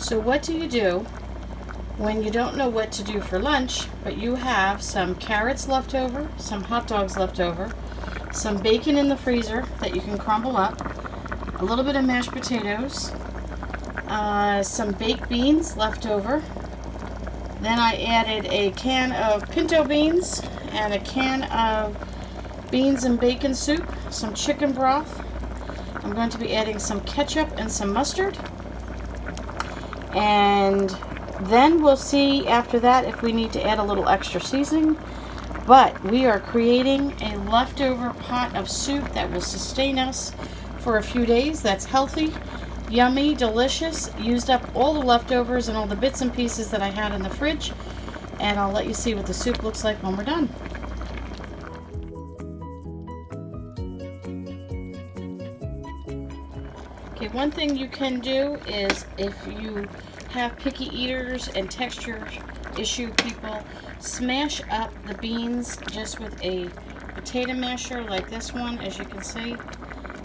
So what do you do when you don't know what to do for lunch, but you have some carrots left over, some hot dogs left over, some bacon in the freezer that you can crumble up, a little bit of mashed potatoes, some baked beans left over. Then I added a can of pinto beans and a can of beans and bacon soup, some chicken broth. I'm going to be adding some ketchup and some mustard. And then we'll see after that if we need to add a little extra seasoning. But we are creating a leftover pot of soup that will sustain us for a few days. That's healthy, yummy, delicious. Used up all the leftovers and all the bits and pieces that I had in the fridge. And I'll let you see what the soup looks like when we're done. Okay, one thing you can do is if you have picky eaters and texture issue people, smash up the beans just with a potato masher like this one, as you can see,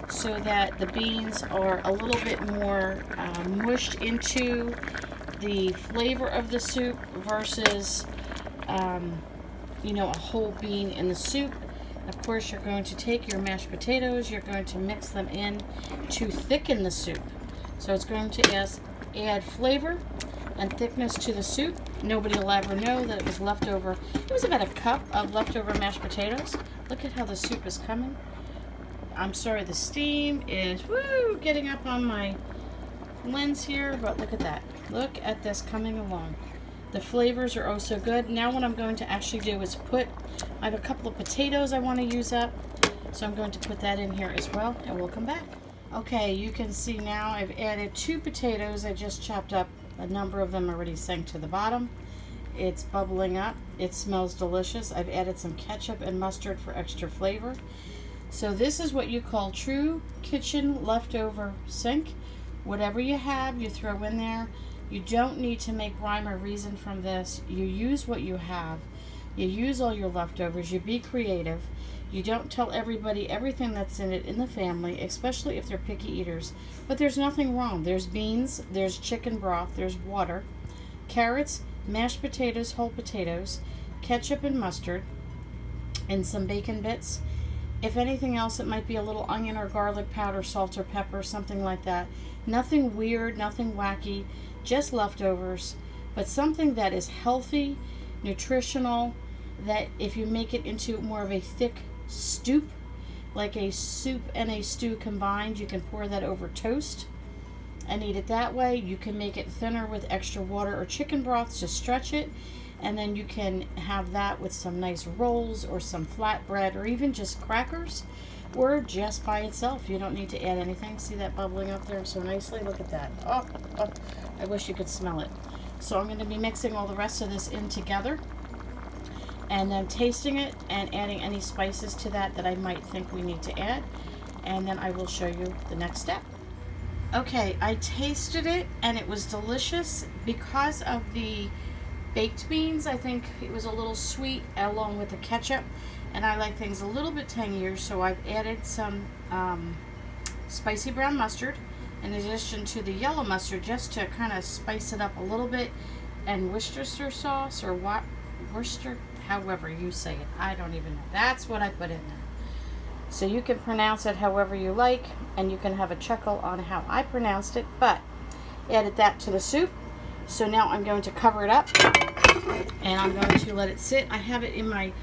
so that the beans are a little bit more mushed into the flavor of the soup versus a whole bean in the soup. Of course, you're going to take your mashed potatoes, you're going to mix them in to thicken the soup. So it's going to add flavor and thickness to the soup. Nobody will ever know that it was leftover. It was about a cup of leftover mashed potatoes. Look at how the soup is coming. I'm sorry, the steam is getting up on my lens here, but look at that. Look at this coming along. The flavors are oh so good. Now what I'm going to actually do is I have a couple of potatoes I want to use up, so I'm going to put that in here as well, and we'll come back. Okay, you can see now I've added 2 potatoes. I just chopped up. A number of them already sank to the bottom. It's bubbling up. It smells delicious. I've added some ketchup and mustard for extra flavor. So this is what you call true kitchen leftover sink. Whatever you have, you throw in there. You don't need to make rhyme or reason from this. You use what you have. You use all your leftovers. You be creative. You don't tell everybody everything that's in it in the family, especially if they're picky eaters. But there's nothing wrong. There's beans, there's chicken broth, there's water, carrots, mashed potatoes, whole potatoes, ketchup and mustard, and some bacon bits. If anything else, it might be a little onion or garlic powder, salt or pepper, something like that. Nothing weird, nothing wacky, just leftovers, but something that is healthy, nutritional, that if you make it into more of a thick soup, like a soup and a stew combined, you can pour that over toast and eat it that way. You can make it thinner with extra water or chicken broth to stretch it, and then you can have that with some nice rolls or some flatbread or even just crackers, or just by itself. You don't need to add anything. See that bubbling up there so nicely? Look at that. Oh, I wish you could smell it. So I'm going to be mixing all the rest of this in together and then tasting it and adding any spices to that I might think we need to add, and then I will show you the next step. Okay, I tasted it and it was delicious. Because of the baked beans, I think it was a little sweet along with the ketchup, and I like things a little bit tangier, so I've added some spicy brown mustard in addition to the yellow mustard, just to kind of spice it up a little bit, and Worcestershire sauce, or Worcester, however you say it, I don't even know. That's what I put in there. So you can pronounce it however you like, and you can have a chuckle on how I pronounced it, but added that to the soup. So now I'm going to cover it up and I'm going to let it sit. I have it in my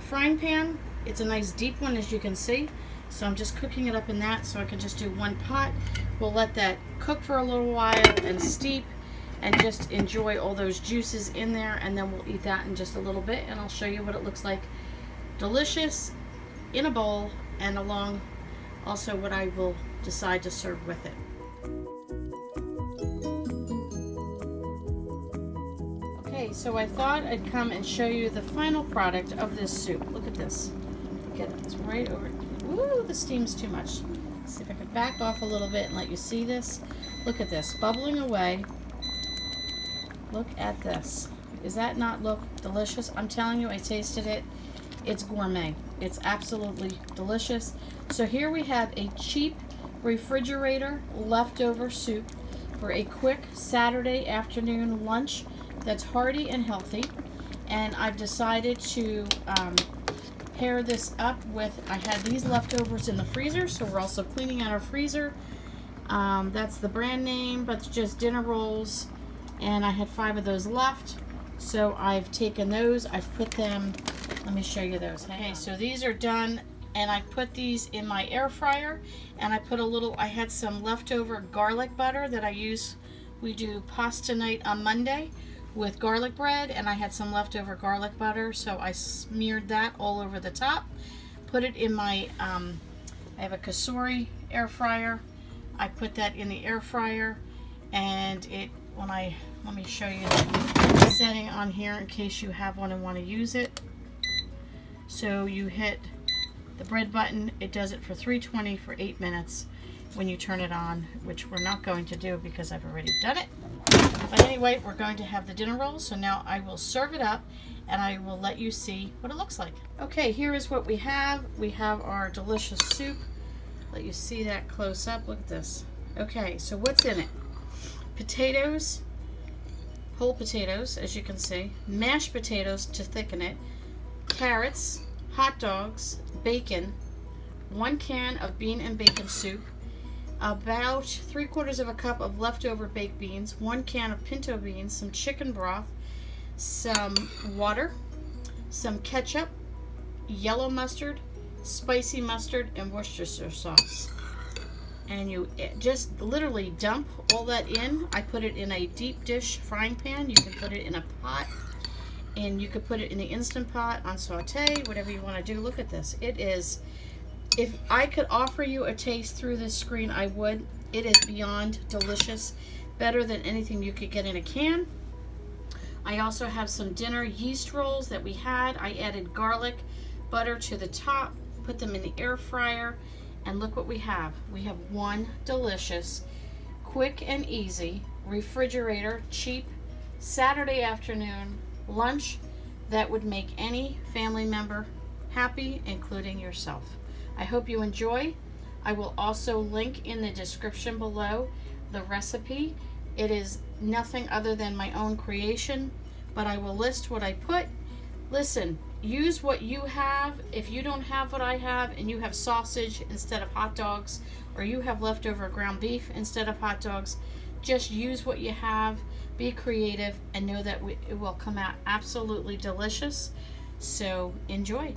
frying pan. It's a nice deep one, as you can see. So I'm just cooking it up in that, so I can just do one pot. We'll let that cook for a little while and steep and just enjoy all those juices in there, and then we'll eat that in just a little bit, and I'll show you what it looks like. Delicious in a bowl, and along also what I will decide to serve with it. Okay, so I thought I'd come and show you the final product of this soup. Look at this. Get it, it's right over. Ooh, the steam's too much. Let's see if I can back off a little bit and let you see this. Look at this, bubbling away. Look at this. Does that not look delicious? I'm telling you, I tasted it. It's gourmet. It's absolutely delicious. So here we have a cheap refrigerator leftover soup for a quick Saturday afternoon lunch that's hearty and healthy. And I've decided to pair this up with, I had these leftovers in the freezer, so we're also cleaning out our freezer. That's the brand name, but it's just dinner rolls, and I had 5 of those left, so I've taken those, I've put them, let me show you those. Okay, so these are done, and I put these in my air fryer, and I put a little, I had some leftover garlic butter that I use, we do pasta night on Monday with garlic bread, and I had some leftover garlic butter, so I smeared that all over the top, put it in my, I have a Kasori air fryer. I put that in the air fryer, and it, let me show you the setting on here in case you have one and want to use it. So you hit the bread button, it does it for 320 for 8 minutes when you turn it on, which we're not going to do because I've already done it. But anyway, we're going to have the dinner roll, so now I will serve it up and I will let you see what it looks like. Okay, here is what we have. We have our delicious soup. Let you see that close up. Look at this. Okay, so what's in it? Potatoes, whole potatoes, as you can see, mashed potatoes to thicken it, carrots, hot dogs, bacon, 1 can of bean and bacon soup, about 3/4 of a cup of leftover baked beans, 1 can of pinto beans, some chicken broth, some water, some ketchup, yellow mustard, spicy mustard, and Worcestershire sauce. And you just literally dump all that in. I put it in a deep dish frying pan. You can put it in a pot, and you could put it in the Instant Pot on saute, whatever you want to do. Look at this. It is, if I could offer you a taste through this screen, I would. It is beyond delicious, better than anything you could get in a can. I also have some dinner yeast rolls that we had. I added garlic butter to the top, put them in the air fryer, and look what we have. We have one delicious, quick and easy, refrigerator, cheap, Saturday afternoon lunch that would make any family member happy, including yourself. I hope you enjoy. I will also link in the description below the recipe. It is nothing other than my own creation, but I will list what I put. Listen, use what you have. If you don't have what I have and you have sausage instead of hot dogs, or you have leftover ground beef instead of hot dogs, just use what you have, be creative, and know that it will come out absolutely delicious. So enjoy.